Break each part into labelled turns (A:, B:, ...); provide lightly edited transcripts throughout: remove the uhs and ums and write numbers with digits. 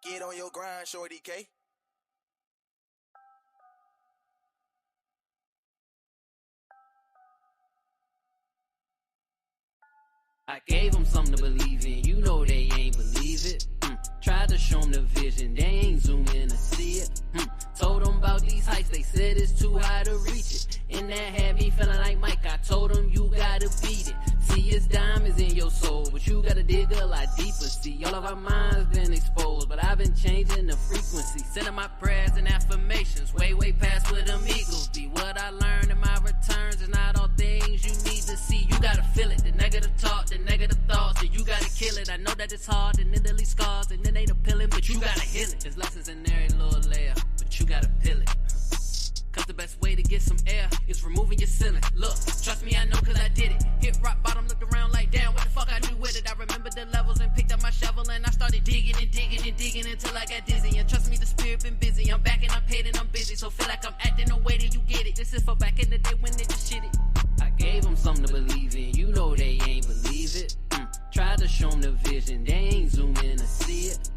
A: Get on your grind, Shorty K.
B: I gave them something to believe in, you know they ain't believe it. Tried to show them the vision, they ain't zoom in to see it. Told them about these heights, they said it's too high to reach it. And that had me feeling like Mike, I told them you gotta beat it. See, it's diamonds in your soul, but you gotta dig a lot deeper. See, all of our minds been exposed, but I've been changing the frequency. Sending my prayers and affirmations, way past where them eagles be. What I learned in my returns is not all things you need to see. You gotta feel it, the negative talk, the negative thoughts, so you gotta kill it. I know that it's hard and it leaves scars and it ain't appealing, but you gotta heal it. There's lessons in every little layer, but you gotta peel it. Cause the best way to get some air is removing your ceiling. Look, trust me, I know cause I did it. Hit rock bottom, looked around like damn, what the fuck I do with it? I remember the levels and picked up my shovel and I started digging and digging and digging until I got dizzy. And trust me, the spirit been busy. I'm back and I'm paid and I'm busy, so feel like I'm acting the way that you get it. This is for back in the day when they just shit it. I gave them something to believe in, you know they ain't believe it. Tried to show them the vision, they ain't zoom in to see it.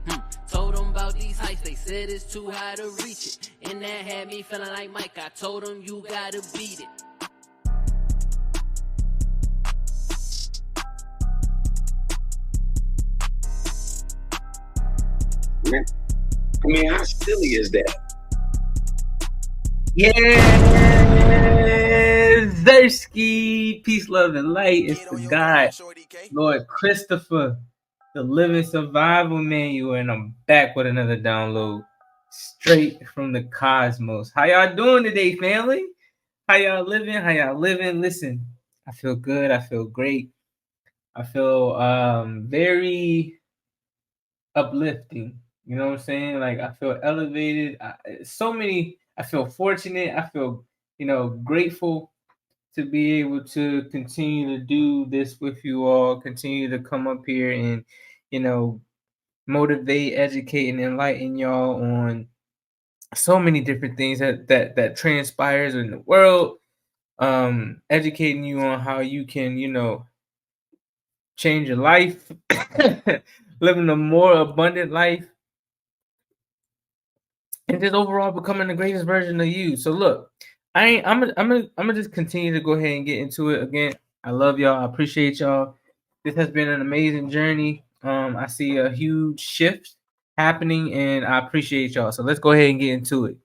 B: Told them about these heights, they said it's too high to reach it. And that had me feeling like Mike, I told them you gotta beat it.
C: I mean, how silly is that?
D: Yeah, Zersky, peace, love, and light. It's the God, Lord Christopher, the Living Survival Manual, and I'm back with another download straight from the cosmos. How y'all doing today, family? How y'all living? How y'all living? Listen, I feel good. I feel great. I feel very uplifting. You know what I'm saying? Like I feel elevated. I feel fortunate. I feel, grateful to be able to continue to do this with you all, continue to come up here and, motivate, educate, and enlighten y'all on so many different things that transpires in the world. Educating you on how you can, change your life, living a more abundant life, and just overall becoming the greatest version of you. So look, I'm gonna just continue to go ahead and get into it again. I love y'all. I appreciate y'all. This has been an amazing journey. I see a huge shift happening, and I appreciate y'all. So let's go ahead and get into it.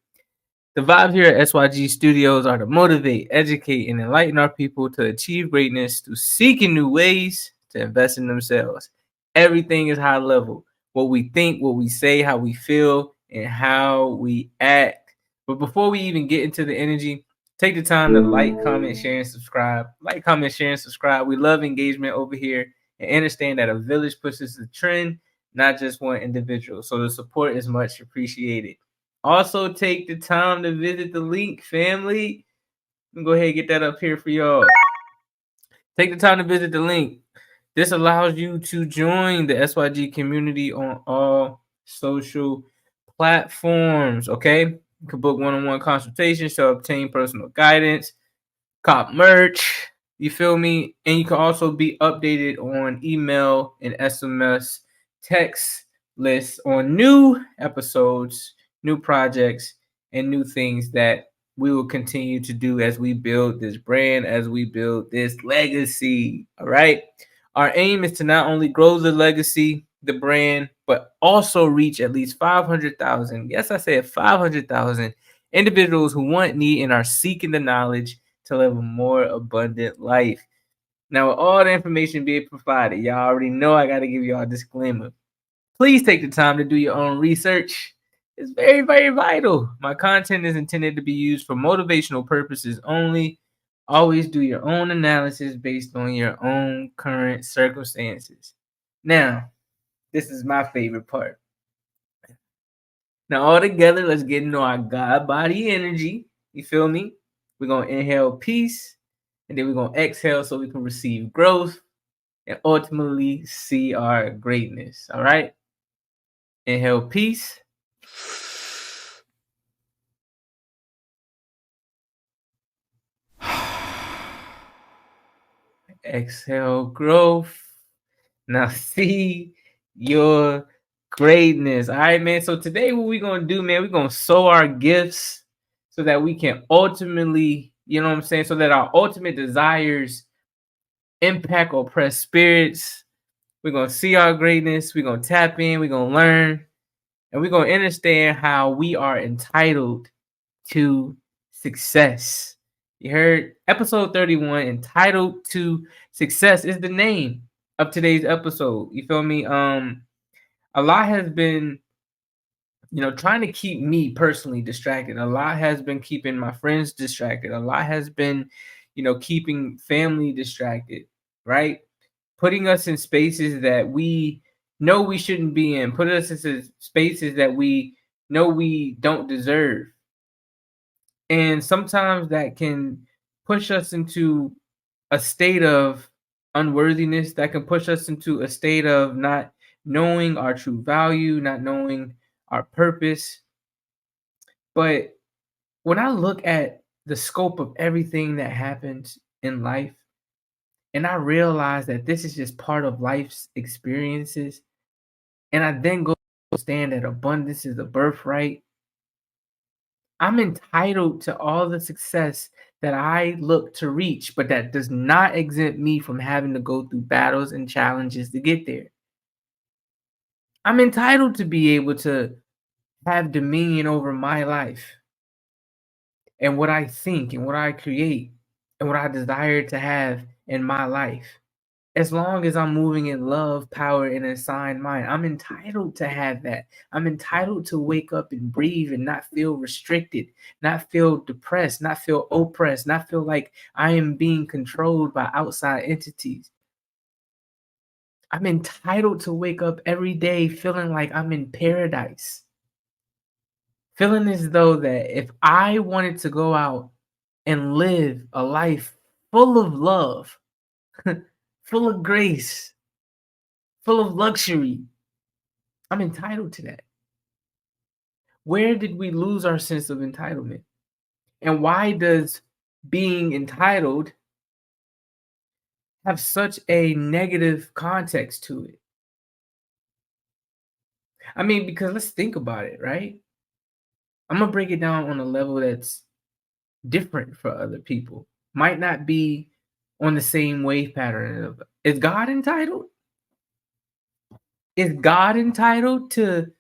D: The vibes here at SYG Studios are to motivate, educate, and enlighten our people to achieve greatness through seeking new ways to invest in themselves. Everything is high level. What we think, what we say, how we feel, and how we act. But before we even get into the energy, take the time to like, comment, share, and subscribe. Like, comment, share, and subscribe. We love engagement over here and understand that a village pushes the trend, not just one individual. So the support is much appreciated. Also, take the time to visit the link, family. I'm go ahead and get that up here for y'all. Take the time to visit the link. This allows you to join the SYG community on all social platforms. Okay, you can book one-on-one consultations to obtain personal guidance, cop merch. You feel me? And you can also be updated on email and SMS text lists on new episodes, new projects, and new things that we will continue to do as we build this brand, as we build this legacy. All right. Our aim is to not only grow the legacy, the brand, but also reach at least 500,000. Yes, I said 500,000 individuals who want, need, and are seeking the knowledge to live a more abundant life. Now, with all the information being provided, y'all already know I got to give y'all a disclaimer. Please take the time to do your own research. It's very, very vital. My content is intended to be used for motivational purposes only. Always do your own analysis based on your own current circumstances. Now, this is my favorite part. Now, all together, let's get into our God body energy. You feel me? We're going to inhale peace, and then we're going to exhale so we can receive growth and ultimately see our greatness. All right? Inhale peace. Exhale growth. Now see your Greatness. All right, man. So today what we're gonna do, man, we're gonna sow our gifts so that we can ultimately, you know what I'm saying, so that our ultimate desires impact oppressed spirits. We're gonna see our greatness, we're gonna tap in, we're gonna learn, and we're gonna understand how we are entitled to success. You heard episode 31, entitled to success is the name of today's episode. You feel me? A lot has been, trying to keep me personally distracted. A lot has been keeping my friends distracted. A lot has been, keeping family distracted, right? Putting us in spaces that we know we shouldn't be in, put us into spaces that we know we don't deserve. And sometimes that can push us into a state of unworthiness, that can push us into a state of not knowing our true value, not knowing our purpose. But when I look at the scope of everything that happens in life, and I realize that this is just part of life's experiences, and I then go understand that abundance is a birthright, I'm entitled to all the success that I look to reach, but that does not exempt me from having to go through battles and challenges to get there. I'm entitled to be able to have dominion over my life and what I think and what I create and what I desire to have in my life. As long as I'm moving in love, power, and a sound mind, I'm entitled to have that. I'm entitled to wake up and breathe and not feel restricted, not feel depressed, not feel oppressed, not feel like I am being controlled by outside entities. I'm entitled to wake up every day feeling like I'm in paradise. Feeling as though that if I wanted to go out and live a life full of love, full of grace, full of luxury, I'm entitled to that. Where did we lose our sense of entitlement? And why does being entitled have such a negative context to it? I mean, because let's think about it, right? I'm going to break it down on a level that's different for other people. Might not be on the same wave pattern. Is God entitled? Is God entitled to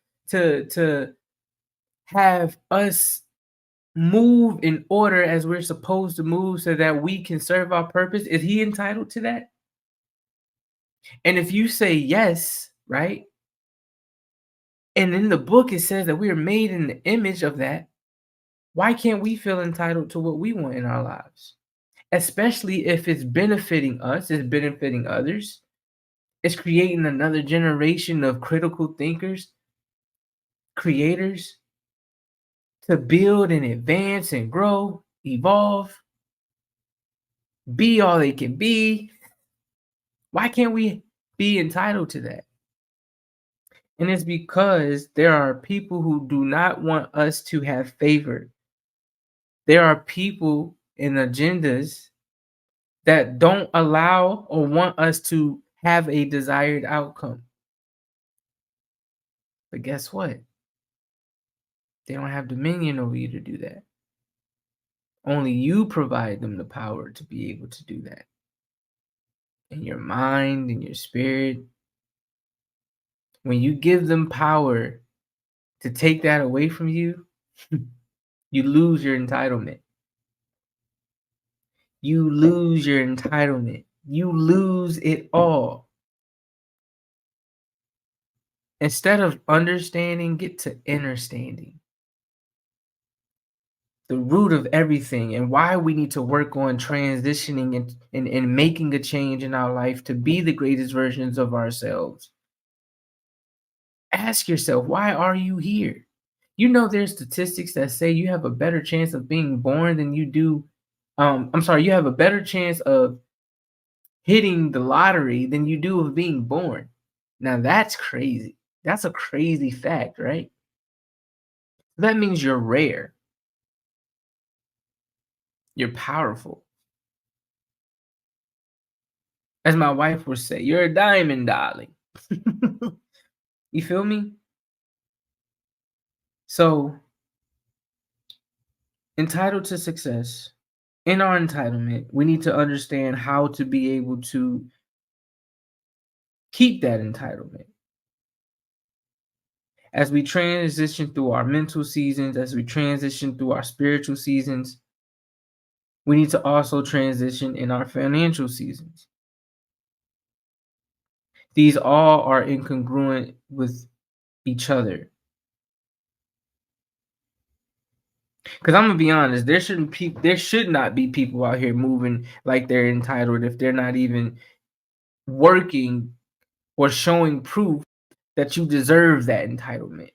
D: have us move in order as we're supposed to move so that we can serve our purpose? Is he entitled to that? And if you say yes, right? And in the book it says that we are made in the image of that, why can't we feel entitled to what we want in our lives? Especially if it's benefiting us, it's benefiting others. It's creating another generation of critical thinkers, creators, to build and advance and grow, evolve, be all they can be. Why can't we be entitled to that? And it's because there are people who do not want us to have favor. There are people and agendas that don't allow or want us to have a desired outcome. But guess what? They don't have dominion over you to do that. Only you provide them the power to be able to do that. In your mind, in your spirit. When you give them power to take that away from you, you lose your entitlement. You lose your entitlement. You lose it all. Instead of understanding, get to understanding the root of everything and why we need to work on transitioning and making a change in our life to be the greatest versions of ourselves. Ask yourself, why are you here? You know, there's statistics that say you have a better chance of being born than you do. You have a better chance of hitting the lottery than you do of being born. Now that's crazy. That's a crazy fact, right? That means you're rare. You're powerful. As my wife would say, you're a diamond, darling. You feel me? So, entitled to success. In our entitlement, we need to understand how to be able to keep that entitlement. As we transition through our mental seasons, as we transition through our spiritual seasons, we need to also transition in our financial seasons. These all are incongruent with each other. Because I'm gonna be honest, there should not be people out here moving like they're entitled if they're not even working or showing proof that you deserve that entitlement.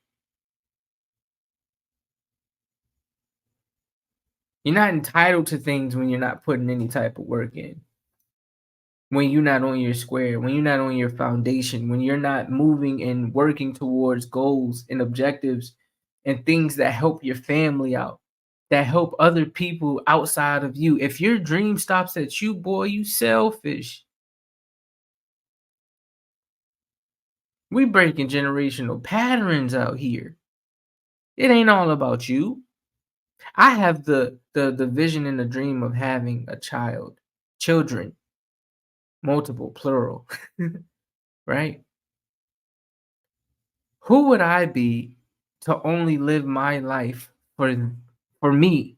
D: You're not entitled to things when you're not putting any type of work in. When you're not on your square, when you're not on your foundation, when you're not moving and working towards goals and objectives and things that help your family out, that help other people outside of you. If your dream stops at you, boy, you selfish. We breaking generational patterns out here. It ain't all about you. I have the vision and the dream of having a child, children, multiple, plural, right? Who would I be to only live my life for me,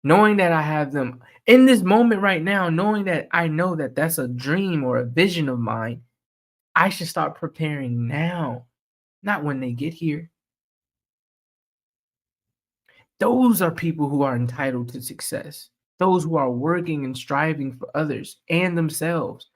D: knowing that I have them in this moment right now, knowing that I know that that's a dream or a vision of mine? I should start preparing now, not when they get here. Those are people who are entitled to success. Those who are working and striving for others and themselves,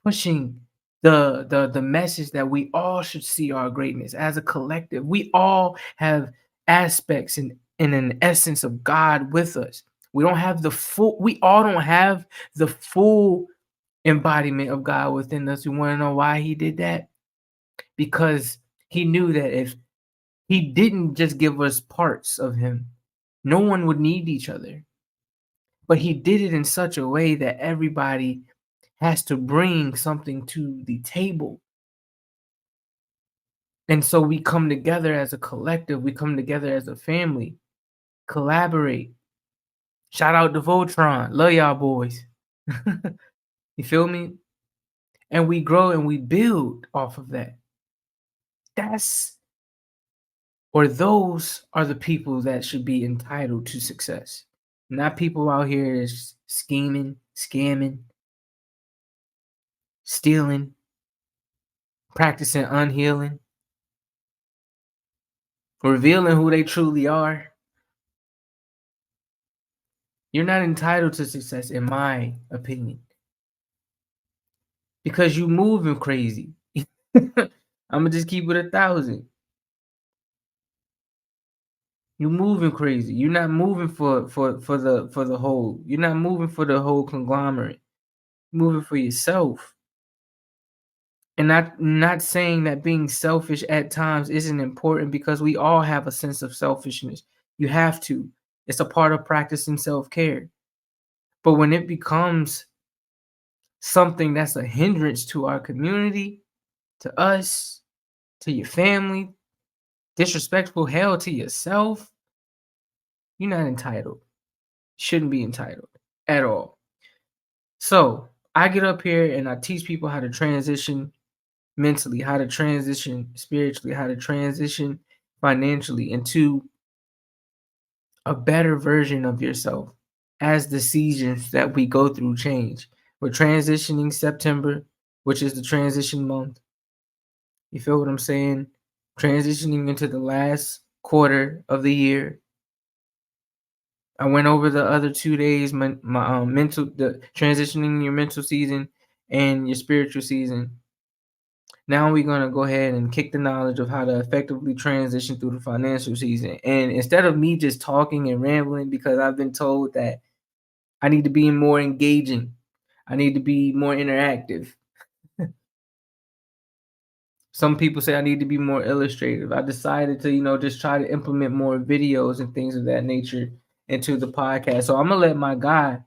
D: pushing the message that we all should see our greatness as a collective. We all have aspects and an essence of God with us. We all don't have the full embodiment of God within us. You want to know why he did that? Because he knew that if he didn't just give us parts of him, no one would need each other. But he did it in such a way that everybody has to bring something to the table. And so we come together as a collective, we come together as a family, collaborate. Shout out to Voltron. Love y'all boys. You feel me? And we grow and we build off of that. Those are the people that should be entitled to success. Not people out here that's scheming, scamming, stealing, practicing unhealing, revealing who they truly are. You're not entitled to success, in my opinion, because you moving crazy. I'm gonna just keep it 1,000. You moving crazy. You're not moving for the whole. You're not moving for the whole conglomerate. You're moving for yourself. And not saying that being selfish at times isn't important, because we all have a sense of selfishness. You have to. It's a part of practicing self-care. But when it becomes something that's a hindrance to our community, to us, to your family, disrespectful hell to yourself, you're not entitled. Shouldn't be entitled at all. So I get up here and I teach people how to transition mentally, how to transition spiritually, how to transition financially into a better version of yourself as the seasons that we go through change. We're transitioning September, which is the transition month. You feel what I'm saying? Transitioning into the last quarter of the year. I went over the other 2 days, my the transitioning your mental season and your spiritual season. Now we're gonna go ahead and kick the knowledge of how to effectively transition through the financial season. And instead of me just talking and rambling, because I've been told that I need to be more engaging, I need to be more interactive. Some people say I need to be more illustrative. I decided to, just try to implement more videos and things of that nature into the podcast. So I'm gonna let my guy.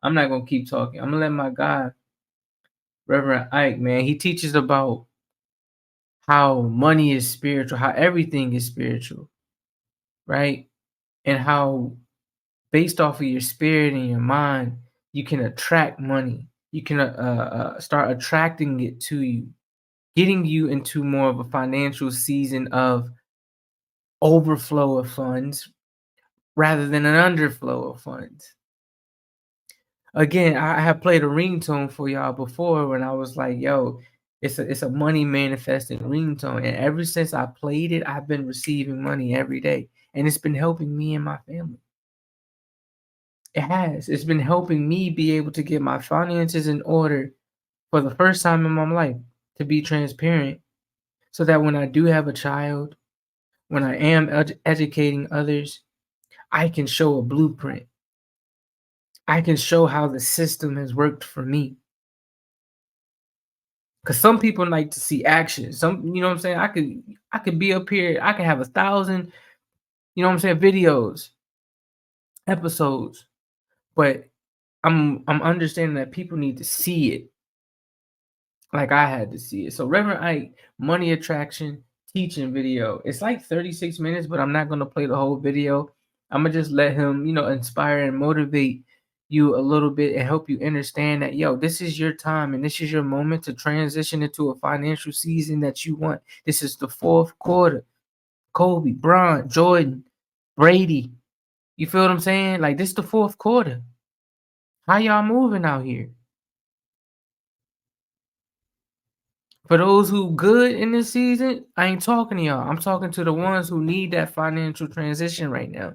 D: I'm not gonna keep talking. I'm gonna let my guy, Reverend Ike, man. He teaches about how money is spiritual, how everything is spiritual, right? And how based off of your spirit and your mind, you can attract money. You can start attracting it to you, getting you into more of a financial season of overflow of funds rather than an underflow of funds. Again, I have played a ringtone for y'all before when I was like, yo, it's a money manifesting ringtone. And ever since I played it, I've been receiving money every day. And it's been helping me and my family. It has. It's been helping me be able to get my finances in order for the first time in my life, to be transparent, so that when I do have a child, when I am educating others, I can show a blueprint. I can show how the system has worked for me. Because some people like to see action. Some, you know what I'm saying? I could be up here, I can have 1,000, you know what I'm saying, videos, episodes. But I'm understanding that people need to see it like I had to see it. So Reverend Ike, money attraction teaching video. It's like 36 minutes, but I'm not going to play the whole video. I'm going to just let him, inspire and motivate you a little bit and help you understand that, yo, this is your time and this is your moment to transition into a financial season that you want. This is the fourth quarter. Kobe, Bron, Jordan, Brady. You feel what I'm saying? Like, this is the fourth quarter. How y'all moving out here? For those who good in this season, I ain't talking to y'all. I'm talking to the ones who need that financial transition right now.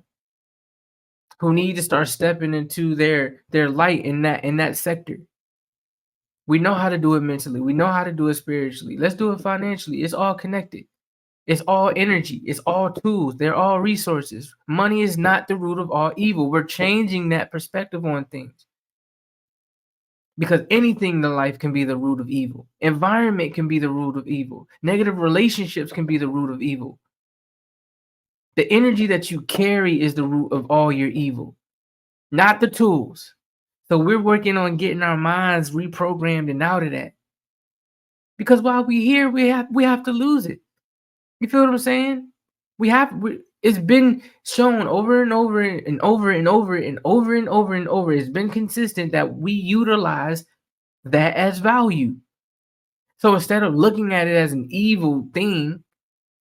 D: Who need to start stepping into their light in that sector. We know how to do it mentally. We know how to do it spiritually. Let's do it financially. It's all connected. It's all energy. It's all tools. They're all resources. Money is not the root of all evil. We're changing that perspective on things. Because anything in life can be the root of evil. Environment can be the root of evil. Negative relationships can be the root of evil. The energy that you carry is the root of all your evil, not the tools. So we're working on getting our minds reprogrammed and out of that. Because while we're here, we have to lose it. You feel what I'm saying? It's been shown over and over and over and over and over and over and over. It's been consistent that we utilize that as value. So instead of looking at it as an evil thing,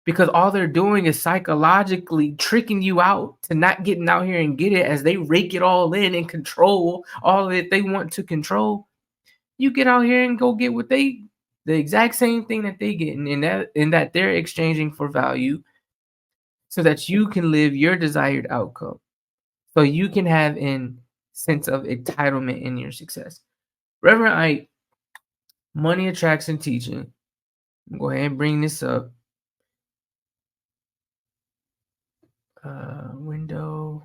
D: because all they're doing is psychologically tricking you out to not getting out here and get it as they rake it all in and control all that they want to control, you get out here and go get the exact same thing that they get, and that they're exchanging for value, so that you can live your desired outcome. So you can have a sense of entitlement in your success. Reverend Ike, money attraction teaching. Go ahead and bring this up. Window.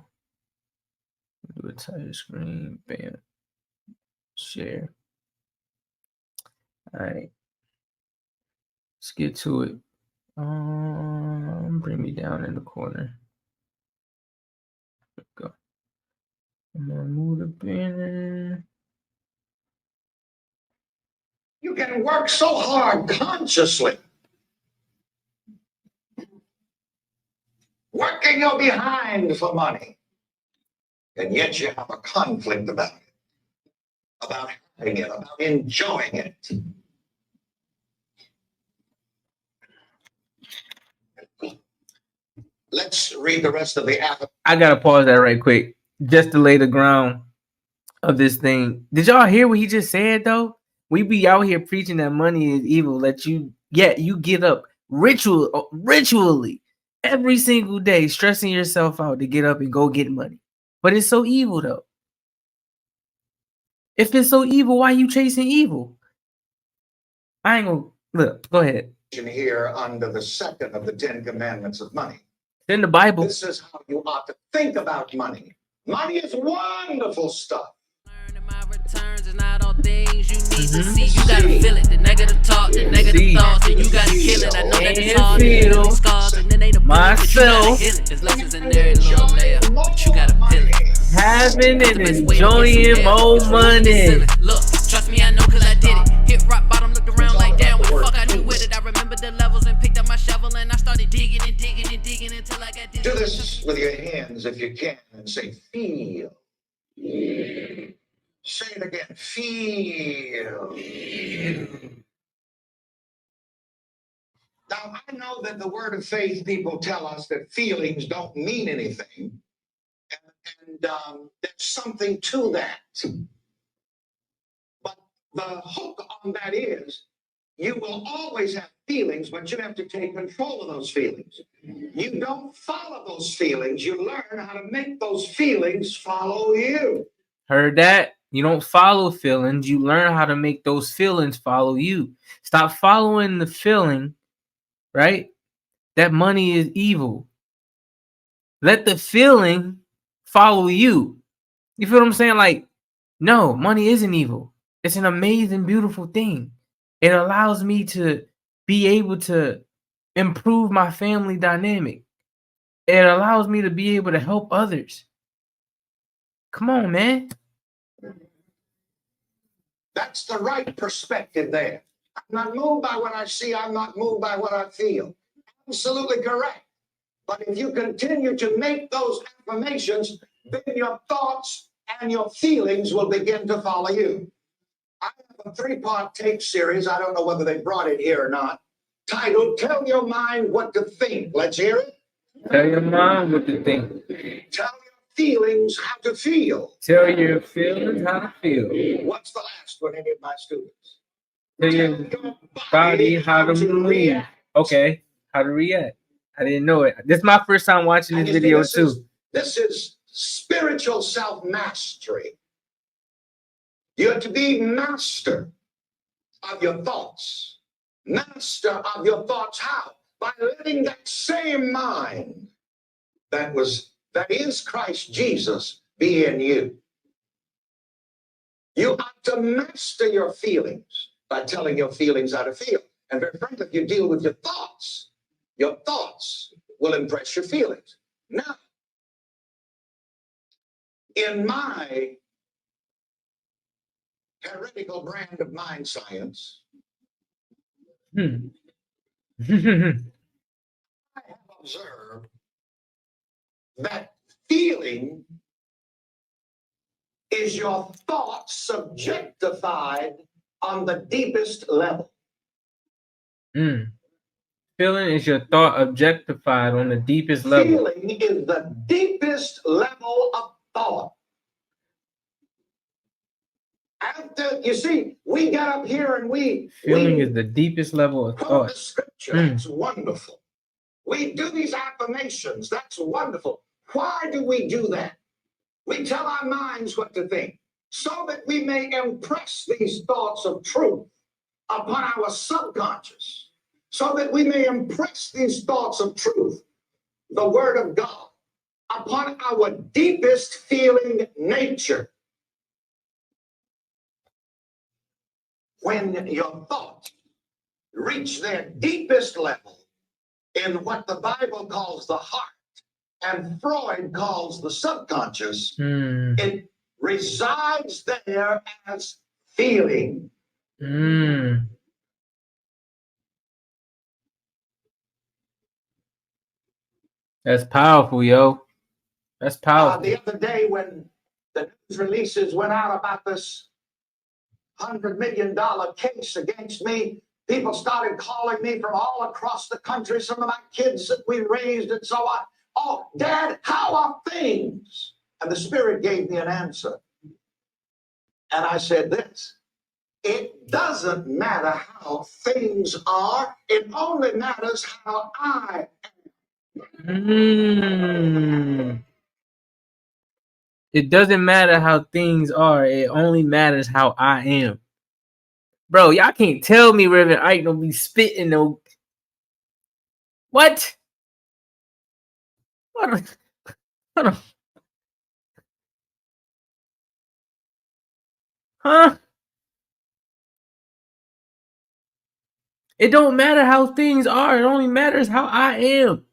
D: Do a title screen. Bam. Share. All right. Let's get to it. Bring me down in the corner. Go. I'm gonna move the banner.
E: You can work so hard consciously, working your behind for money, and yet you have a conflict about it, about having it, about enjoying it. Let's read the rest of the app.
D: I gotta pause that right quick just to lay the ground of this thing. Did y'all hear what he just said though? We be out here preaching that money is evil. You get up ritually every single day, stressing yourself out to get up and go get money. But it's so evil though. If it's so evil, why are you chasing evil? I ain't gonna look. Go ahead.
E: Here under the second of the 10 commandments of money.
D: In the Bible.
E: This is how you ought to think about money. Money is wonderful stuff.
B: My returns is not all things you need to see. You gotta feel it, the negative talk, the negative thoughts, and you gotta kill it. I know that it's hard, and scars, and then they the myself. There's lessons in there, little layer, but you gotta feel it.
D: Having and enjoying more money.
B: Look, trust me, I know 'cause I did it. Hit rock bottom, looked around like damn, what the fuck I do with it? I remember the levels and
E: hands if you can and say, feel. Say it again, feel. Now, I know that the word of faith people tell us that feelings don't mean anything. And there's something to that. But the hook on that is you will always have feelings, but you have to take control of those feelings. You don't follow those feelings. You learn how to make those feelings follow you.
D: Heard that? You don't follow feelings. You learn how to make those feelings follow you. Stop following the feeling, right? That money is evil. Let the feeling follow you. You feel what I'm saying? Like, no, money isn't evil. It's an amazing, beautiful thing. It allows me to be able to improve my family dynamic. It allows me to be able to help others. Come on, man.
E: That's the right perspective there. I'm not moved by what I see. I'm not moved by what I feel. Absolutely correct. But if you continue to make those affirmations, then your thoughts and your feelings will begin to follow you. I have a 3-part tape series. I don't know whether they brought it here or not. Titled, Tell Your Mind What to Think. Let's hear it.
D: Tell your mind what to think.
E: Tell your feelings how to feel.
D: Tell your feelings how to feel.
E: What's the last one, any of my students?
D: Tell your body how to move.
E: react.
D: Okay, how to react. I didn't know it. This is my first time watching this video too.
E: This is spiritual self-mastery. You're to be master of your thoughts. Master of your thoughts how? By letting that same mind that is Christ Jesus be in you. You ought to master your feelings by telling your feelings how to feel. And very frankly, if you deal with your thoughts will impress your feelings. Now, in my heretical brand of mind science, I have observed that feeling is your thought subjectified on the deepest level.
D: Feeling is your thought objectified on the deepest level.
E: Feeling is the deepest level of thought. After, you see, we get up here and
D: Feeling is the deepest level of
E: quote
D: thought.
E: the scripture. That's wonderful. We do these affirmations. That's wonderful. Why do we do that? We tell our minds what to think so that we may impress these thoughts of truth upon our subconscious, so that we may impress these thoughts of truth, the word of God, upon our deepest feeling nature. When your thoughts reach their deepest level in what the Bible calls the heart and Freud calls the subconscious, it resides there as feeling.
D: That's powerful, yo. That's powerful.
E: The other day when the news releases went out about this $100 million case against me, people started calling me from all across the country, some of my kids that we raised and so on. Oh, Dad, how are things? And the Spirit gave me an answer. And I said this: it doesn't matter how things are, it only matters how I
D: am. It doesn't matter how things are, it only matters how I am. Bro, y'all can't tell me Reverend Ike don't be spitting no. What? Hold on. Huh? It don't matter how things are. It only matters how I am.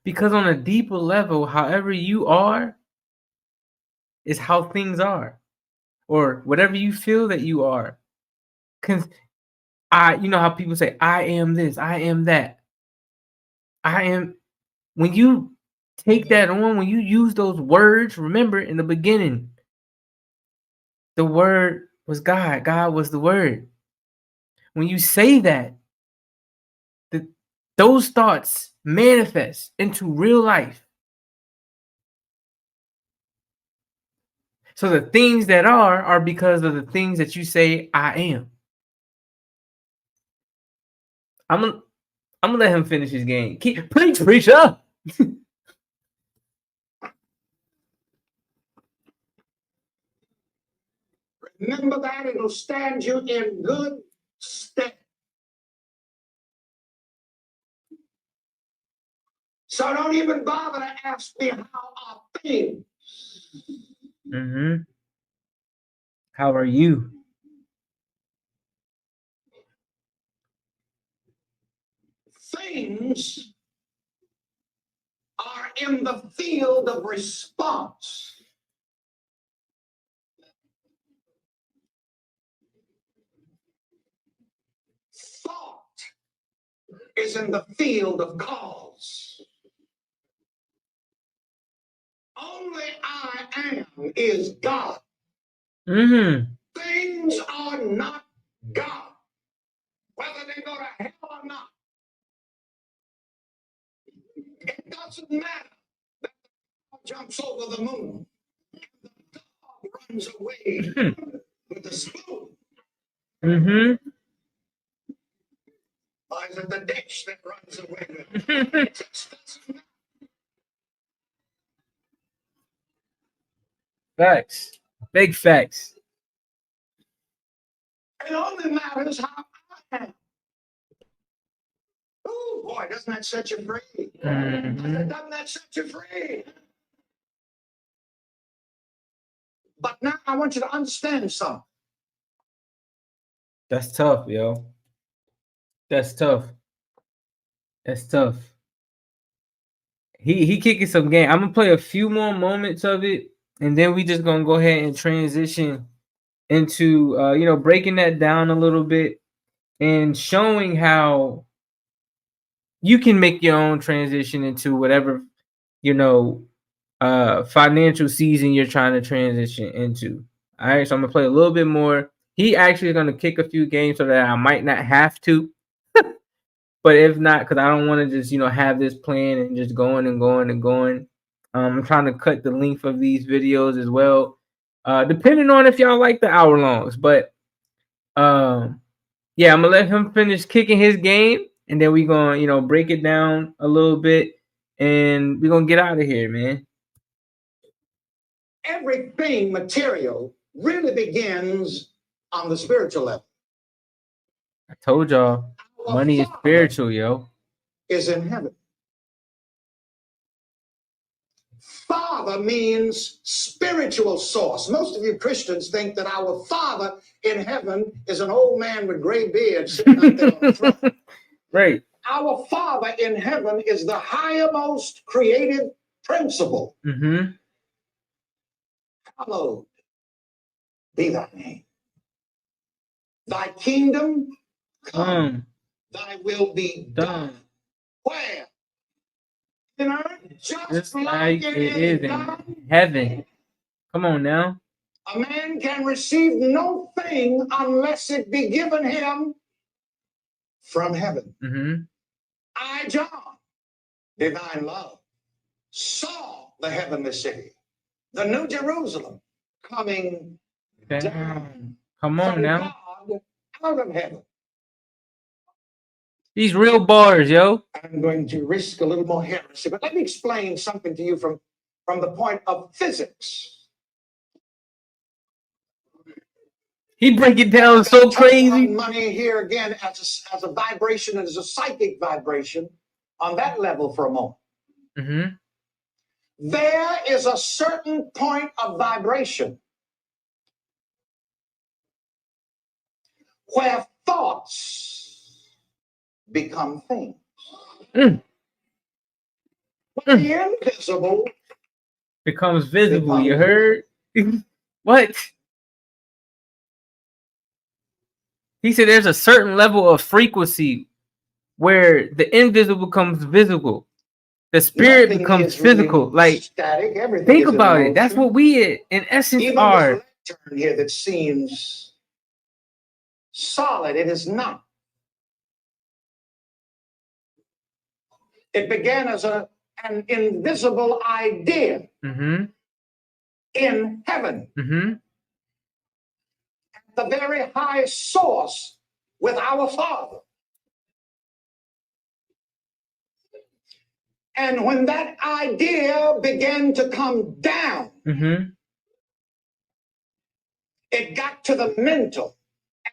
D: Because on a deeper level, however you are is how things are. Or whatever you feel that you are. Because you know how people say, I am this, I am that. I am. when you take that on, when you use those words, remember in the beginning, the word was God. God was the word. When you say that, those thoughts manifest into real life. So the things that are because of the things that you say I am. I'm gonna let him finish his game. Preach up.
E: Remember that, it'll stand you in good stead. So don't even bother to ask me how are things.
D: Mm-hmm. How are you?
E: Things are in the field of response. Thought is in the field of cause. Only I am is God.
D: Mm-hmm.
E: Things are not God. Whether they go to hell or not, it doesn't matter that the dog jumps over the moon. The dog runs away with the spoon.
D: Mm-hmm.
E: Or is it the dish that runs away with it? It just doesn't matter.
D: Facts. Big facts.
E: It only matters how I am. Oh boy, doesn't that set you free?
D: Mm-hmm.
E: Doesn't that set you free? But now I want you to understand something.
D: That's tough, yo. That's tough. That's tough. He kicking some game. I'm gonna play a few more moments of it, and then we just gonna go ahead and transition into breaking that down a little bit and showing how you can make your own transition into whatever financial season you're trying to transition into. All right, so I'm gonna play a little bit more. He actually is gonna kick a few games so that I might not have to. But if not, because I don't want to just have this plan and just going and going and going. I'm trying to cut the length of these videos as well, depending on if y'all like the hour longs. But yeah, I'm gonna let him finish kicking his game, and then we gonna break it down a little bit, and we're gonna get out of here, man.
E: Everything material really begins on the spiritual level.
D: I told y'all,
E: Our
D: money is
E: Father
D: spiritual, yo.
E: is in heaven. Father means spiritual source. Most of you Christians think that our Father in heaven is an old man with gray beard sitting out there on the throne.
D: Right.
E: Our Father in heaven is the highermost creative principle.
D: Mm-hmm.
E: Hallowed be thy name. Thy kingdom come. Thy will be done. Where? In earth, just like it is in
D: heaven. Come on now.
E: A man can receive no thing unless it be given him from heaven.
D: Mm-hmm.
E: I, John, divine love, saw the heavenly city, the new Jerusalem, coming down
D: Come on
E: from
D: now.
E: God out of heaven.
D: These real bars, yo.
E: I'm going to risk a little more heresy, but let me explain something to you from the point of physics.
D: He break it down so crazy.
E: Money here again as a vibration and as a psychic vibration on that level for a moment.
D: Mm-hmm.
E: There is a certain point of vibration where thoughts become things. But the invisible
D: becomes visible. You heard? What? He said there's a certain level of frequency where the invisible becomes visible. The spirit
E: Nothing
D: becomes
E: is really
D: physical. Like,
E: static. Everything
D: think
E: is in
D: about it. That's
E: motion.
D: what we in essence
E: Even
D: are.
E: this lantern here that seems solid, it is not. It began as an invisible idea
D: Mm-hmm.
E: in heaven,
D: Mm-hmm.
E: the very highest source with our Father. And when that idea began to come down,
D: Mm-hmm.
E: it got to the mental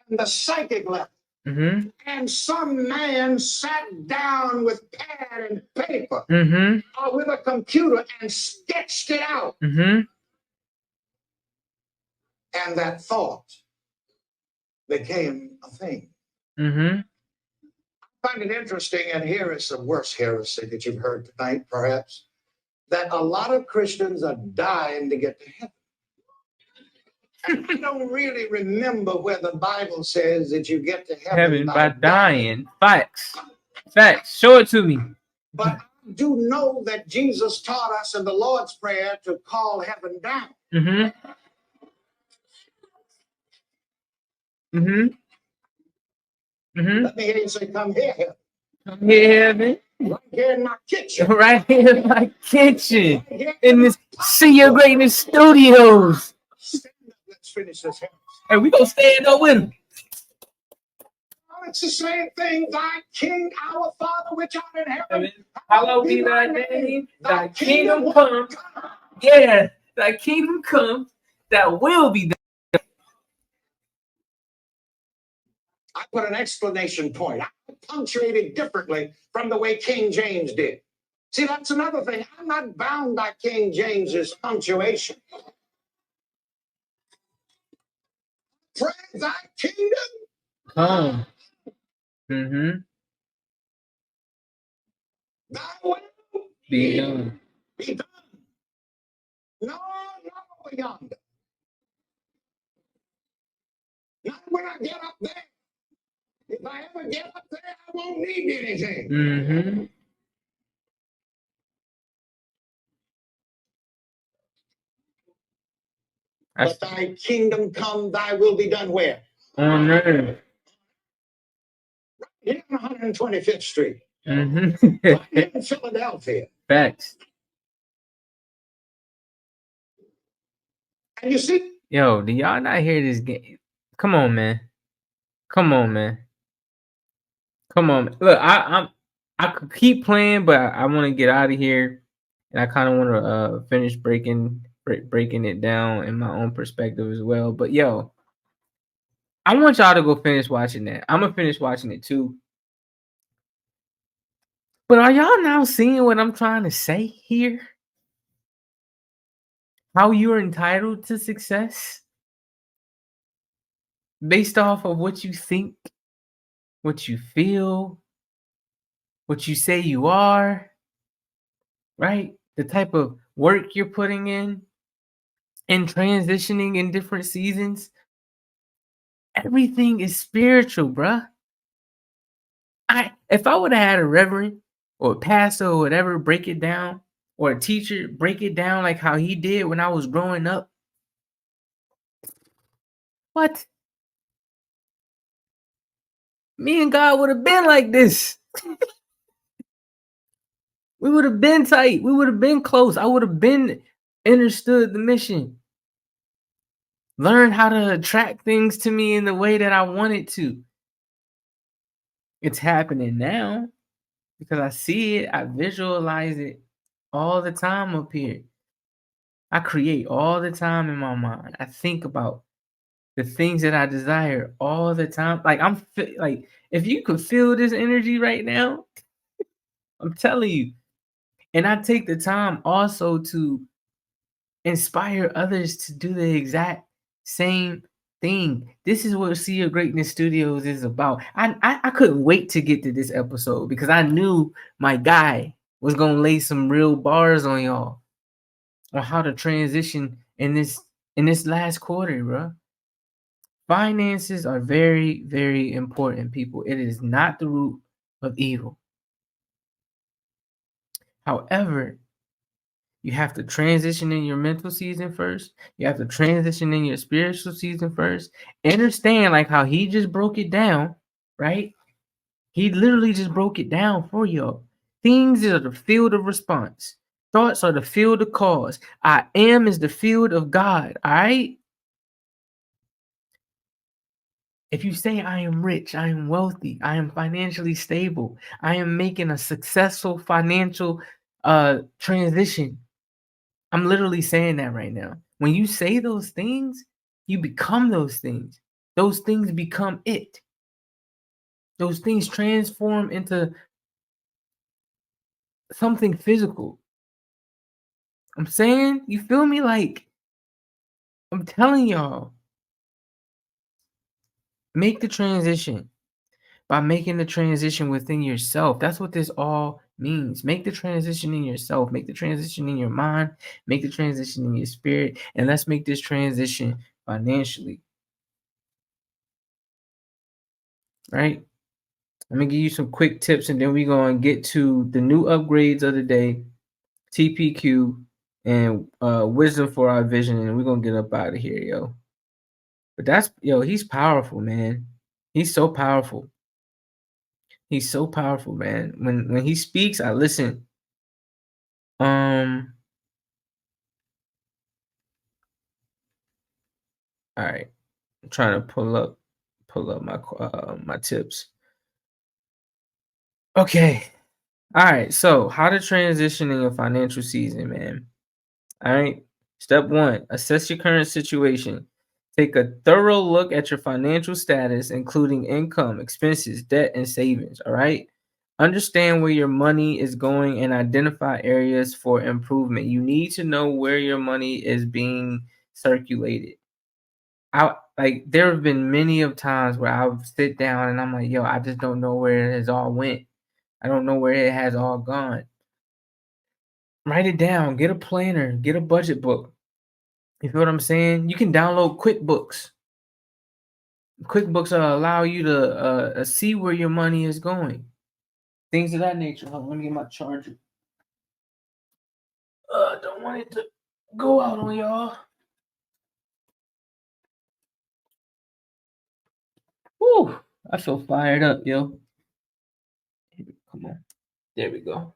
E: and the psychic level.
D: Mm-hmm.
E: And some man sat down with pad and paper
D: Mm-hmm.
E: or with a computer and sketched it out.
D: Mm-hmm.
E: And that thought became a thing.
D: Mm-hmm.
E: I find it interesting, and here is some worse heresy that you've heard tonight, perhaps, that a lot of Christians are dying to get to heaven. And I don't really remember where the Bible says that you get to
D: Heaven by
E: by
D: dying. Facts. Facts. Show it to me.
E: But I do know that Jesus taught us in the Lord's Prayer to call heaven down.
D: Mm-hmm. Mm-hmm. Mm-hmm.
E: Let me hear you say, come here, heaven.
D: Come here, heaven.
E: Right here in my kitchen.
D: Right here in my kitchen.
E: Right here
D: In this See Your Greatness Studios.
E: Stand up, let's finish this here.
D: Hey, we gonna stand up with him.
E: It's the same thing. Thy King, our Father, which art in heaven.
D: Hallowed be thy name. Thy kingdom come. Yeah, thy kingdom come. That will be done.
E: I put an exclamation point. I punctuated differently from the way King James did. See, that's another thing. I'm not bound by King James's punctuation. Praise thy kingdom.
D: Come. Mm-hmm.
E: Thy will
D: Be done.
E: be done. No, over yonder. Not when I get up there. If I ever get up there, I won't need anything.
D: Mm-hmm.
E: But thy kingdom come, thy will be done where?
D: On earth.
E: Here on 125th Street.
D: Mm-hmm.
E: Right here in Philadelphia.
D: Facts.
E: And you see,
D: Yo, do y'all not hear this game? Come on, man. Come on, man. Come on. Look, I could keep playing, but I want to get out of here, and I kind of want to finish breaking it down in my own perspective as well. But yo, I want y'all to go finish watching that. I'm gonna finish watching it too. But are y'all now seeing what I'm trying to say here? How you're entitled to success based off of what you think, what you feel, what you say you are, right? The type of work you're putting in and transitioning in different seasons. Everything is spiritual, bruh. If I would have had a reverend or a pastor or whatever break it down, or a teacher break it down like how he did when I was growing up, what? Me and God would have been like this. We would have been tight. We would have been close. I would have been understood the mission. Learn how to attract things to me in the way that I wanted to. It's happening now because I see it. I visualize it all the time up here. I create all the time in my mind. I think about the things that I desire all the time. Like like, if you could feel this energy right now, I'm telling you. And I take the time also to inspire others to do the exact same thing. This is what See Your Greatness Studios is about. I couldn't wait to get to this episode because I knew my guy was gonna lay some real bars on y'all on how to transition in this last quarter, bro. Finances are very, very important, people. It is not the root of evil. However, you have to transition in your mental season first. You have to transition in your spiritual season first. Understand like how he just broke it down, right? He literally just broke it down for y'all. Things are the field of response. Thoughts are the field of cause. I am is the field of God. All right. If you say I am rich, I am wealthy, I am financially stable, I am making a successful financial transition. I'm literally saying that right now. When you say those things, you become those things. Those things become it. Those things transform into something physical. I'm saying, you feel me? Like, I'm telling y'all, make the transition by making the transition within yourself. That's what this all means. Make the transition in yourself, make the transition in your mind, make the transition in your spirit, and let's make this transition financially. Right? I'm gonna give you some quick tips and then we're gonna get to the new upgrades of the day, TPQ, and wisdom for our vision, and we're gonna get up out of here, yo. But that's he's powerful, man. He's so powerful. He's so powerful, man. When he speaks, I listen. All right. I'm trying to pull up my tips. Okay. All right. So, how to transition in your financial season, man. All right. Step 1, assess your current situation. Take a thorough look at your financial status, including income, expenses, debt, and savings. All right. Understand where your money is going and identify areas for improvement. You need to know where your money is being circulated. There have been many of times where I'll sit down and I'm like, yo, I just don't know where it has all went. I don't know where it has all gone. Write it down. Get a planner. Get a budget book. You feel what I'm saying? You can download QuickBooks. QuickBooks allow you to see where your money is going. Things of that nature. Hold on, let me get my charger. Don't want it to go out on y'all. Woo! I feel fired up, yo. Come on. There we go.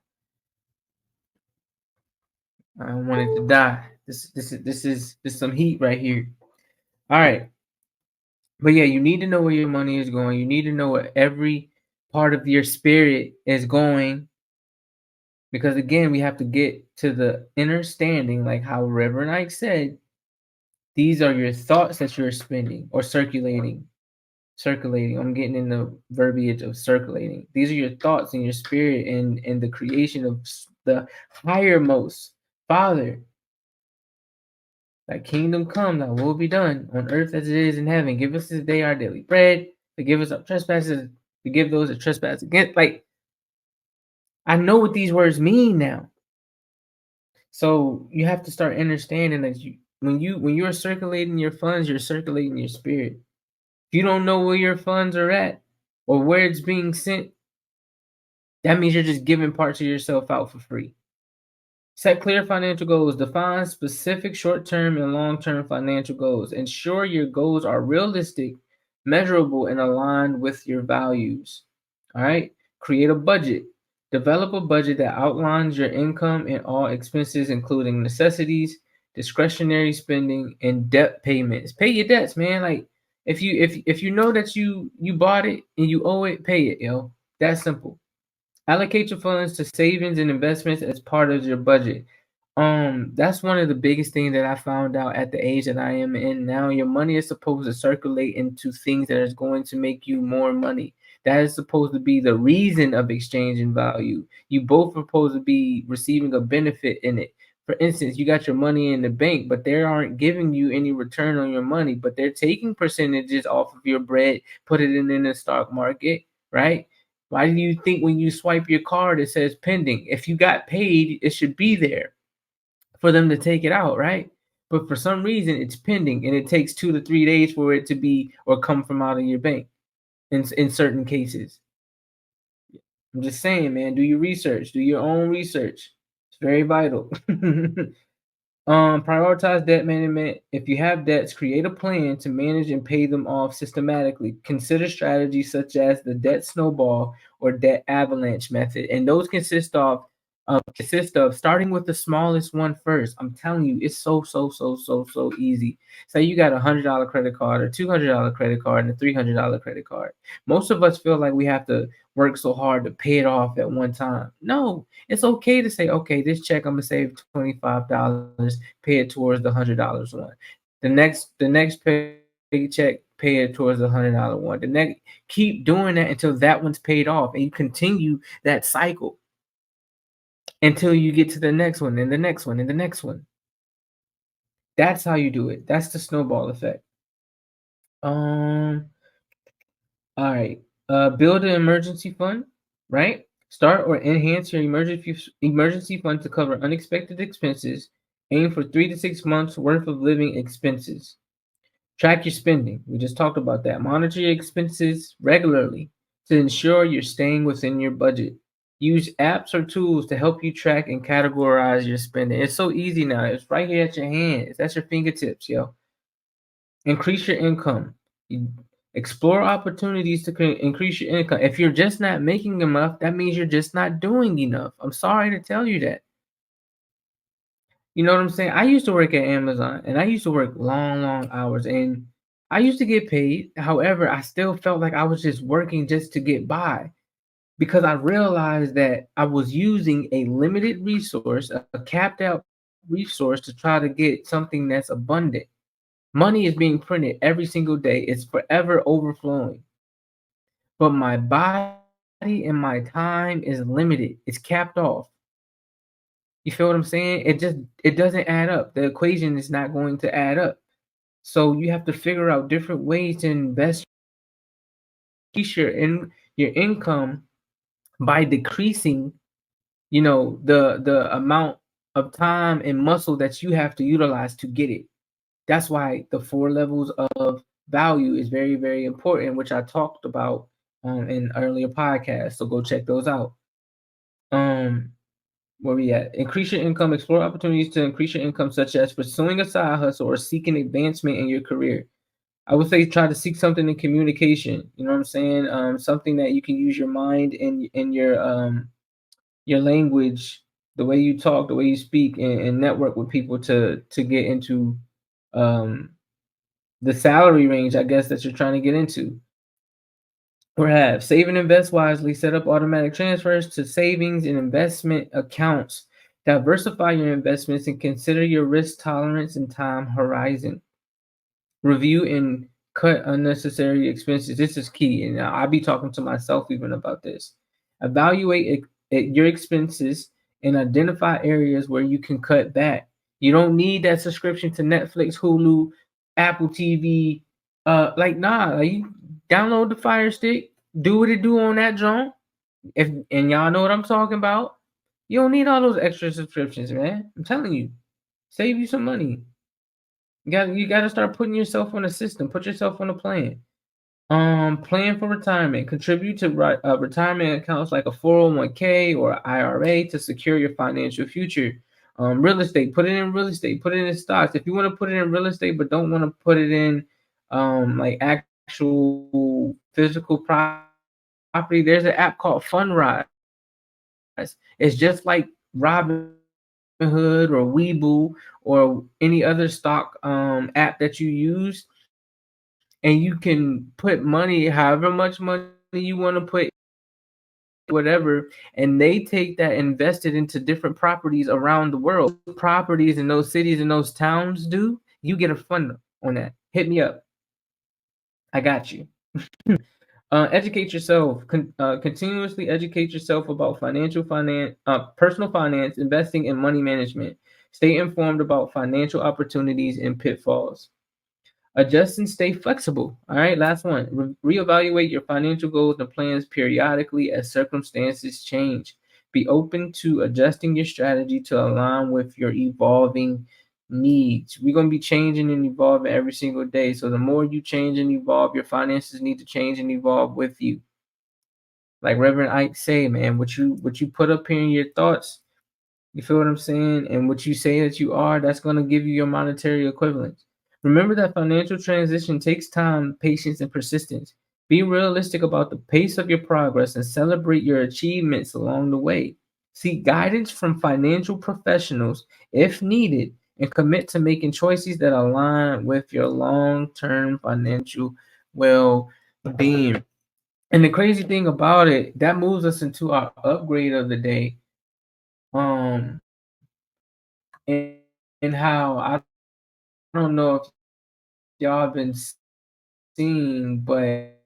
D: I don't want it to die. This is some heat right here. All right. But yeah, you need to know where your money is going. You need to know where every part of your spirit is going. Because again, we have to get to the understanding, like how Reverend Ike said, these are your thoughts that you're spending or circulating. Circulating. I'm getting in the verbiage of circulating. These are your thoughts and your spirit and the creation of the highermost Father. Thy kingdom come, thy will be done on earth as it is in heaven. Give us this day our daily bread. Forgive us our trespasses. Forgive those that trespass against. Like, I know what these words mean now. So you have to start understanding that when you're circulating your funds, you're circulating your spirit. If you don't know where your funds are at or where it's being sent, that means you're just giving parts of yourself out for free. Set clear financial goals. Define specific short-term and long-term financial goals. Ensure your goals are realistic, measurable, and aligned with your values. All right? Create a budget. Develop a budget that outlines your income and all expenses, including necessities, discretionary spending, and debt payments. Pay your debts, man. Like if you know that you bought it and you owe it, pay it, yo. That's simple. Allocate your funds to savings and investments as part of your budget. That's one of the biggest things that I found out at the age that I am in now. Your money is supposed to circulate into things that is going to make you more money. That is supposed to be the reason of exchange and value. You both are supposed to be receiving a benefit in it. For instance, you got your money in the bank, but they aren't giving you any return on your money, but they're taking percentages off of your bread, put it in the stock market, right? Why do you think when you swipe your card, it says pending? If you got paid, it should be there for them to take it out, right? But for some reason, it's pending, and it takes 2 to 3 days for it to be or come from out of your bank in certain cases. I'm just saying, man, do your research. Do your own research. very vital. Prioritize debt management. If you have debts, create a plan to manage and pay them off systematically. Consider strategies such as the debt snowball or debt avalanche method, and those consist of starting with the smallest one first. I'm telling you, it's so easy. Say you got $100 credit card, or $200 credit card, and a $300 credit card. Most of us feel like we have to work so hard to pay it off at one time. No, it's okay to say, okay, this check I'm gonna save $25, pay it towards the $100 one. The next paycheck, pay it towards the $100 one. The next, keep doing that until that one's paid off, and you continue that cycle until you get to the next one and the next one and the next one. That's how you do it. That's the snowball effect. All right. Build an emergency fund, right? Start or enhance your emergency fund to cover unexpected expenses. Aim for 3 to 6 months worth of living expenses. Track your spending. We just talked about that. Monitor your expenses regularly to ensure you're staying within your budget. Use apps or tools to help you track and categorize your spending. It's so easy now. It's right here at your hands. It's at your fingertips, yo. Increase your income. Explore opportunities to increase your income. If you're just not making enough, that means you're just not doing enough. I'm sorry to tell you that. You know what I'm saying? I used to work at Amazon, and I used to work long hours, and I used to get paid. However, I still felt like I was just working just to get by, because I realized that I was using a limited resource, a capped out resource, to try to get something that's abundant. Money is being printed every single day. It's forever overflowing. But my body and my time is limited. It's capped off. You feel what I'm saying? It doesn't add up. The equation is not going to add up. So you have to figure out different ways to invest your income by decreasing, the amount of time and muscle that you have to utilize to get it. That's why the 4 levels of value is very, very important, which I talked about in earlier podcasts. So go check those out. Where we at? Increase your income. Explore opportunities to increase your income, such as pursuing a side hustle or seeking advancement in your career. I would say try to seek something in communication. You know what I'm saying? Something that you can use your mind and your language, the way you talk, the way you speak, and network with people to get into the salary range, I guess, that you're trying to get into. Or have save and invest wisely. Set up automatic transfers to savings and investment accounts. Diversify your investments and consider your risk tolerance and time horizon. Review and cut unnecessary expenses. This is key, and I'll be talking to myself even about this. Evaluate your expenses and identify areas where you can cut back. You don't need that subscription to Netflix, Hulu, Apple TV. You download the Fire Stick, do what it do on that joint. And y'all know what I'm talking about. You don't need all those extra subscriptions, man. I'm telling you, save you some money. You got to start putting yourself on a system. Put yourself on a plan. Plan for retirement. Contribute to retirement accounts like a 401k or IRA to secure your financial future. Real estate. Put it in real estate. Put it in stocks. If you want to put it in real estate but don't want to put it in like actual physical property, there's an app called Fundrise. It's just like Robinhood or Webull or any other stock app that you use, and you can put money, however much money you want to put, whatever, and they take that and invest it into different properties around the world. Properties in those cities and those towns do, you get a fund on that. Hit me up. I got you. Educate yourself. Continuously educate yourself about personal finance, investing, and money management. Stay informed about financial opportunities and pitfalls. Adjust and stay flexible. All right, last one. Reevaluate your financial goals and plans periodically as circumstances change. Be open to adjusting your strategy to align with your evolving needs. We're going to be changing and evolving every single day. So the more you change and evolve, your finances need to change and evolve with you. Like Reverend Ike say, man, what you put up here in your thoughts, You feel what I'm saying? And what you say that you are, that's going to give you your monetary equivalent. Remember that financial transition takes time, patience, and persistence. Be realistic about the pace of your progress and celebrate your achievements along the way. Seek guidance from financial professionals if needed and commit to making choices that align with your long term financial well being. And the crazy thing about it, that moves us into our upgrade of the day. Um, and how I don't know if y'all been seeing, but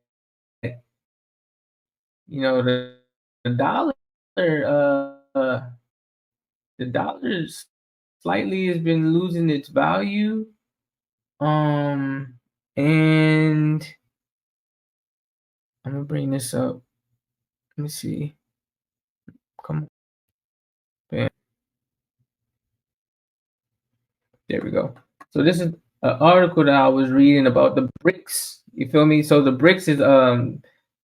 D: you know the dollar, the dollar slightly has been losing its value. And I'm gonna bring this up. Let me see. Come on, bam. There we go. So this is an article that I was reading about the BRICS. You feel me? So the BRICS is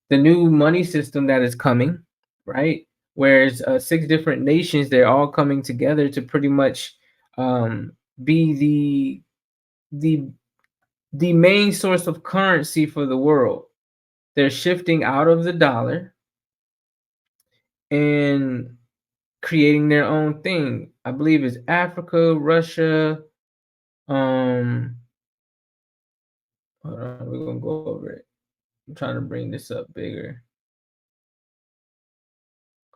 D: the new money system that is coming, right? Whereas six different nations, they're all coming together to pretty much um, be the the main source of currency for the world. They're shifting out of the dollar and creating their own thing. I believe it's Africa, Russia. Um, Hold on, we're gonna go over it. I'm trying to bring this up bigger.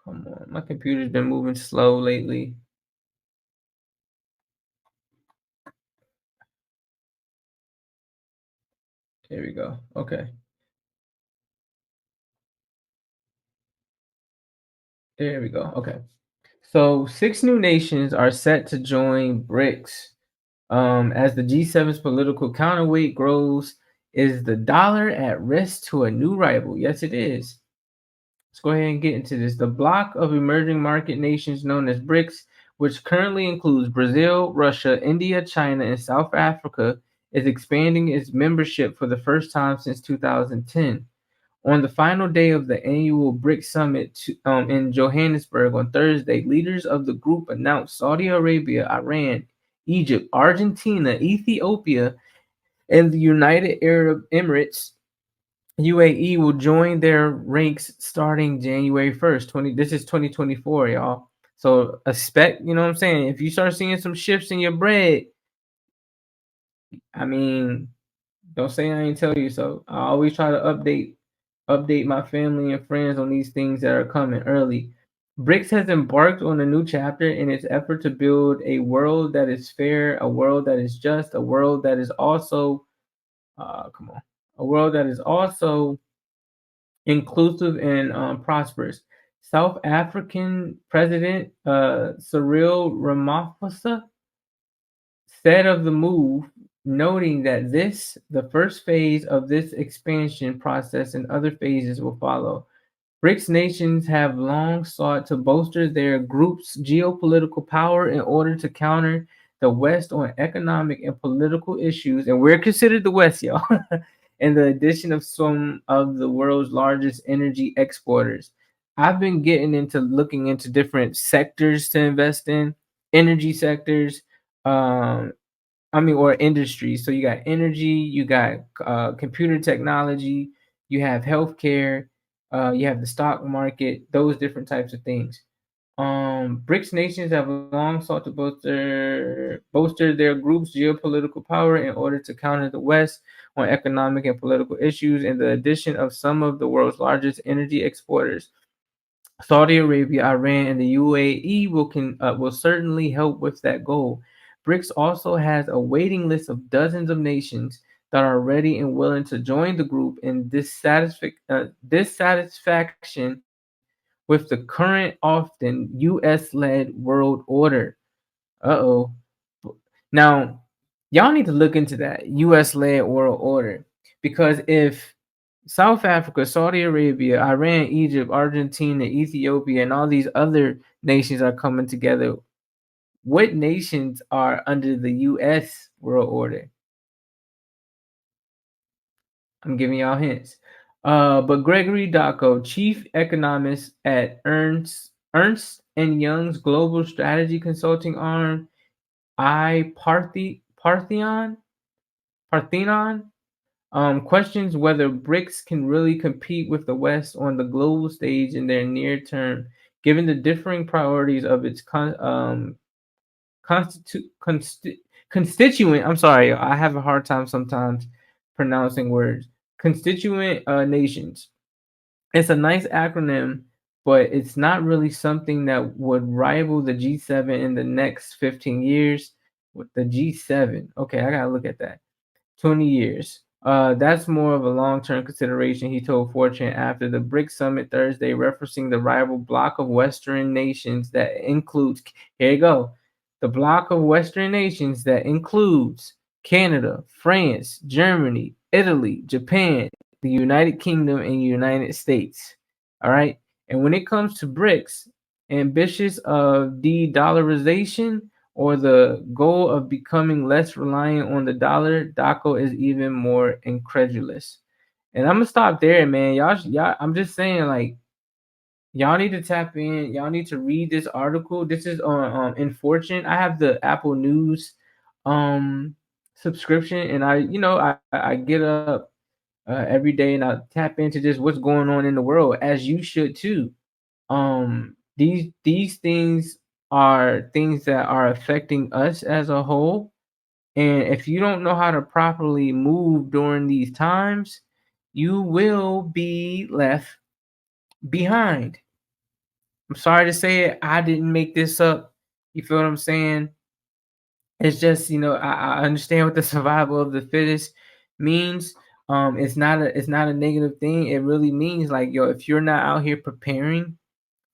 D: Come on, my computer's been moving slow lately. There we go. Okay. There we go. Okay. So six new nations are set to join BRICS. As the G7's political counterweight grows, is the dollar at risk to a new rival? Yes, it is. Let's go ahead and get into this. The bloc of emerging market nations known as BRICS, which currently includes Brazil, Russia, India, China, and South Africa, is expanding its membership for the first time since 2010. On the final day of the annual BRICS summit in Johannesburg on Thursday, leaders of the group announced Saudi Arabia, Iran, Egypt, Argentina, Ethiopia, and the United Arab Emirates UAE will join their ranks starting January 1st. This is 2024, y'all. So expect, you know what I'm saying? If you start seeing some shifts in your bread, I mean, don't say I ain't tell you so. I always try to update my family and friends on these things that are coming early. BRICS has embarked on a new chapter in its effort to build a world that is fair, a world that is just, a world that is also, a world that is also inclusive and prosperous. South African President Cyril Ramaphosa said of the move, noting that the first phase of this expansion process and other phases will follow. BRICS nations have long sought to bolster their group's geopolitical power in order to counter the West on economic and political issues, and we're considered the West, y'all, and the addition of some of the world's largest energy exporters. I've been getting into looking into different sectors to invest in, energy sectors, um, or industries. So you got energy, you got computer technology, you have healthcare, you have the stock market, those different types of things. BRICS nations have long sought to bolster their group's geopolitical power in order to counter the West on economic and political issues, and the addition of some of the world's largest energy exporters, Saudi Arabia, Iran, and the UAE will certainly help with that goal. BRICS also has a waiting list of dozens of nations that are ready and willing to join the group in dissatisfaction with the current, often U.S.-led world order. Uh-oh. Now, y'all need to look into that U.S.-led world order, because if South Africa, Saudi Arabia, Iran, Egypt, Argentina, Ethiopia, and all these other nations are coming together, what nations are under the U.S. world order? I'm giving y'all hints. But Gregory Dacko, chief economist at Ernst and Young's global strategy consulting arm, Parthenon, questions whether BRICS can really compete with the West on the global stage in their near term, given the differing priorities of its constituent. I'm sorry, I have a hard time sometimes pronouncing words. Constituent nations. It's a nice acronym, but it's not really something that would rival the G7 in the next 15 years. With the G7, okay, I gotta look at that. 20 years. That's more of a long-term consideration, he told Fortune after the BRICS summit Thursday, referencing the rival bloc of Western nations that includes, here you go, the bloc of Western nations that includes Canada, France, Germany, Italy, Japan, the United Kingdom, and United States. All right. And when it comes to BRICS, ambitious of de-dollarization or the goal of becoming less reliant on the dollar, DACO is even more incredulous. And I'm gonna stop there, man. Y'all, I'm just saying, like, y'all need to tap in. Y'all need to read this article. This is on in Fortune. I have the Apple News subscription, and I get up every day and I tap into just what's going on in the world, as you should too. These things are things that are affecting us as a whole, and if you don't know how to properly move during these times, you will be left behind. I'm sorry to say it, I didn't make this up. You feel what I'm saying? It's just, I understand what the survival of the fittest means. It's not a negative thing. It really means, like, yo, if you're not out here preparing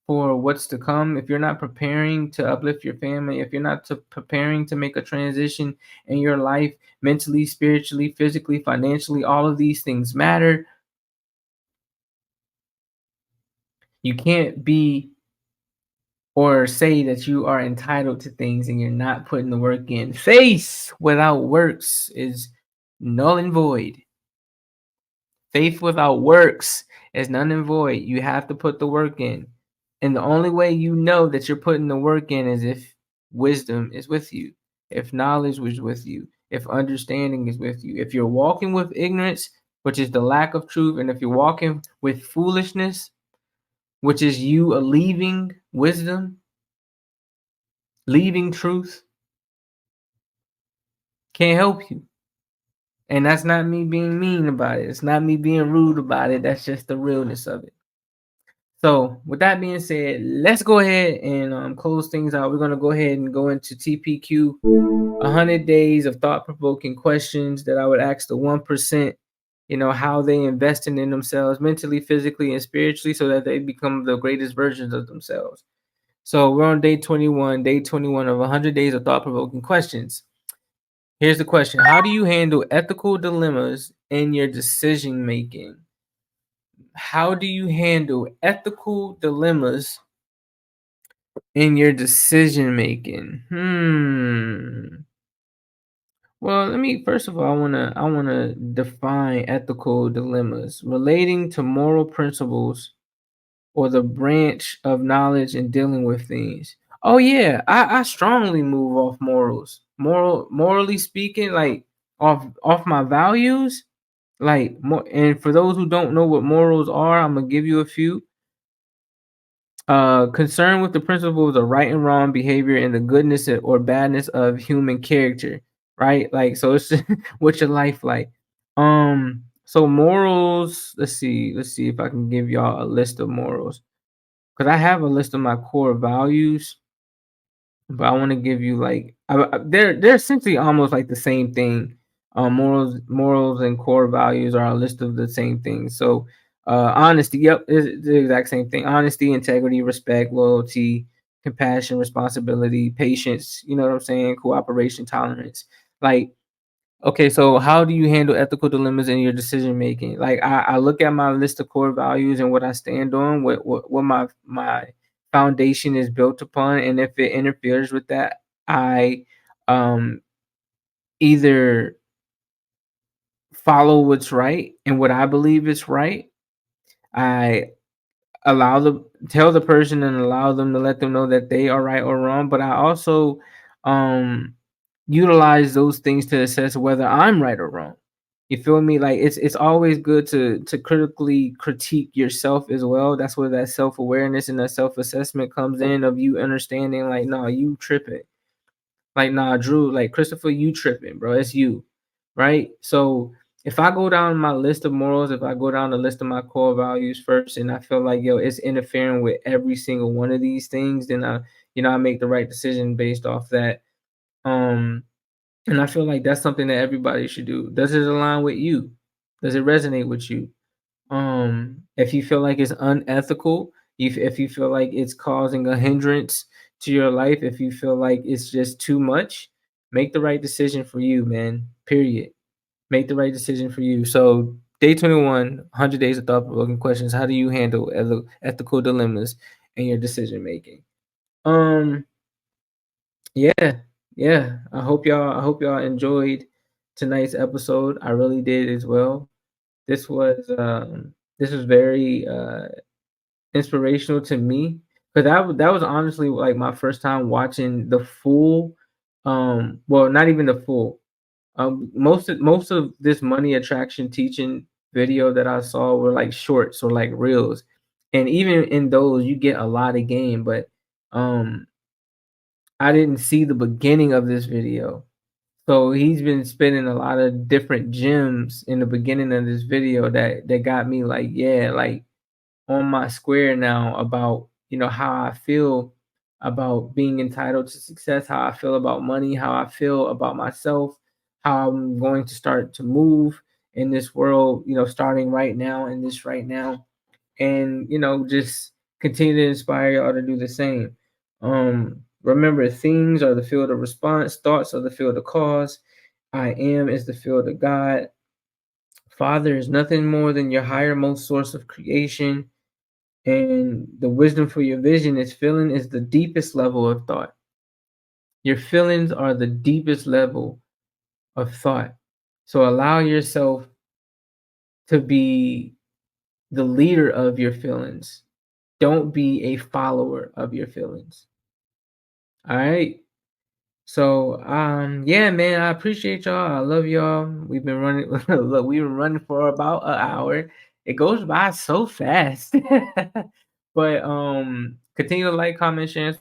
D: for what's to come, if you're not preparing to uplift your family, if you're not preparing to make a transition in your life, mentally, spiritually, physically, financially, all of these things matter. You can't be or say that you are entitled to things and you're not putting the work in. Faith without works is null and void. Faith without works is null and void. You have to put the work in. And the only way you know that you're putting the work in is if wisdom is with you, if knowledge was with you, if understanding is with you. If you're walking with ignorance, which is the lack of truth, and if you're walking with foolishness, which is you leaving wisdom, leaving truth, can't help you. And that's not me being mean about it. It's not me being rude about it. That's just the realness of it. So with that being said, let's go ahead and close things out. We're going to go ahead and go into TPQ, 100 days of thought-provoking questions that I would ask the 1%, how they investing in themselves mentally, physically, and spiritually so that they become the greatest versions of themselves. So we're on day 21 of 100 days of thought-provoking questions. Here's the question. How do you handle ethical dilemmas in your decision making? How do you handle ethical dilemmas in your decision making? Well, first of all, I wanna define ethical dilemmas relating to moral principles or the branch of knowledge in dealing with things. Oh yeah, I strongly move off morals. Morally speaking, like off my values. Like, more, and for those who don't know what morals are, I'm gonna give you a few. Concern with the principles of right and wrong behavior and the goodness or badness of human character, right? Like, so it's what's your life like? So morals. Let's see if I can give y'all a list of morals, because I have a list of my core values, but I want to give you like they're essentially almost like the same thing. Morals and core values are a list of the same thing. So honesty, yep, is the exact same thing. Honesty, integrity, respect, loyalty, compassion, responsibility, patience, you know what I'm saying? Cooperation, tolerance. Like, okay, so how do you handle ethical dilemmas in your decision making? Like, I look at my list of core values and what I stand on, what my foundation is built upon, and if it interferes with that, I either follow what's right and what I believe is right. I tell the person and allow them to let them know that they are right or wrong. But I also um utilize those things to assess whether I'm right or wrong. You feel me? Like it's always good to critically critique yourself as well. That's where that self-awareness and that self-assessment comes in, of you understanding like, no, you tripping. Like, nah, Drew, like Christopher, you tripping, bro. It's you. Right? So if I go down my list of morals, if I go down the list of my core values first, and I feel like, yo, it's interfering with every single one of these things, then I make the right decision based off that. Um and I feel like that's something that everybody should do. Does it align with you? Does it resonate with you? If you feel like it's unethical, if you feel like it's causing a hindrance to your life, if you feel like it's just too much, make the right decision for you, man. Period. Make the right decision for you. So, day 21, 100 days of thought-provoking questions. How do you handle ethical dilemmas in your decision making? Um, yeah, yeah. I hope y'all enjoyed tonight's episode. I really did as well. This was very inspirational to me, because that was honestly like my first time watching the full, well, not even the full. Most of this money attraction teaching video that I saw were like shorts or like reels, and even in those you get a lot of game, but um I didn't see the beginning of this video. So he's been spending a lot of different gems in the beginning of this video that got me like, yeah, like on my square now about, how I feel about being entitled to success, how I feel about money, how I feel about myself, how I'm going to start to move in this world, starting right now in this right now, and just continue to inspire y'all to do the same. Remember, things are the field of response, thoughts are the field of cause, I am is the field of God, Father is nothing more than your highermost source of creation, and the wisdom for your vision is feeling is the deepest level of thought. Your feelings are the deepest level of thought. So allow yourself to be the leader of your feelings. Don't be a follower of your feelings. All right. So yeah, man, I appreciate y'all. I love y'all. We've been running look, we've been running for about an hour. It goes by so fast. But continue to like, comment, share,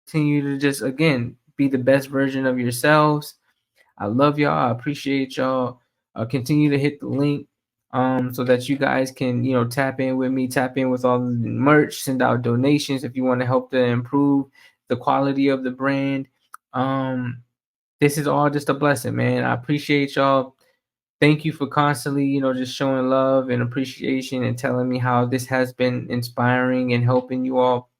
D: continue to just again be the best version of yourselves. I love y'all. I appreciate y'all. Continue to hit the link so that you guys can, tap in with me, tap in with all the merch, send out donations if you want to help to improve the quality of the brand. This is all just a blessing, man. I appreciate y'all. Thank you for constantly, just showing love and appreciation and telling me how this has been inspiring and helping you all.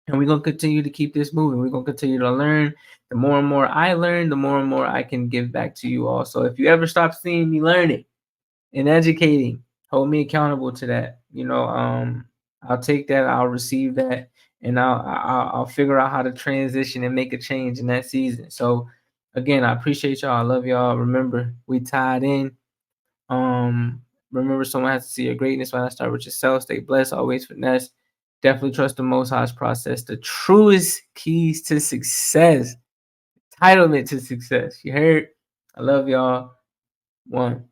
D: And we're going to continue to keep this moving. We're going to continue to learn. The more and more I learn, the more and more I can give back to you all. So if you ever stop seeing me learning and educating, hold me accountable to that. I'll take that, I'll receive that, and I'll figure out how to transition and make a change in that season. So again, I appreciate y'all. I love y'all. Remember, we tied in. Remember, someone has to see your greatness. Why not start with yourself? Stay blessed, always finesse. Definitely trust the Most High's process. The truest keys to success, entitlement to success. You heard? I love y'all. One.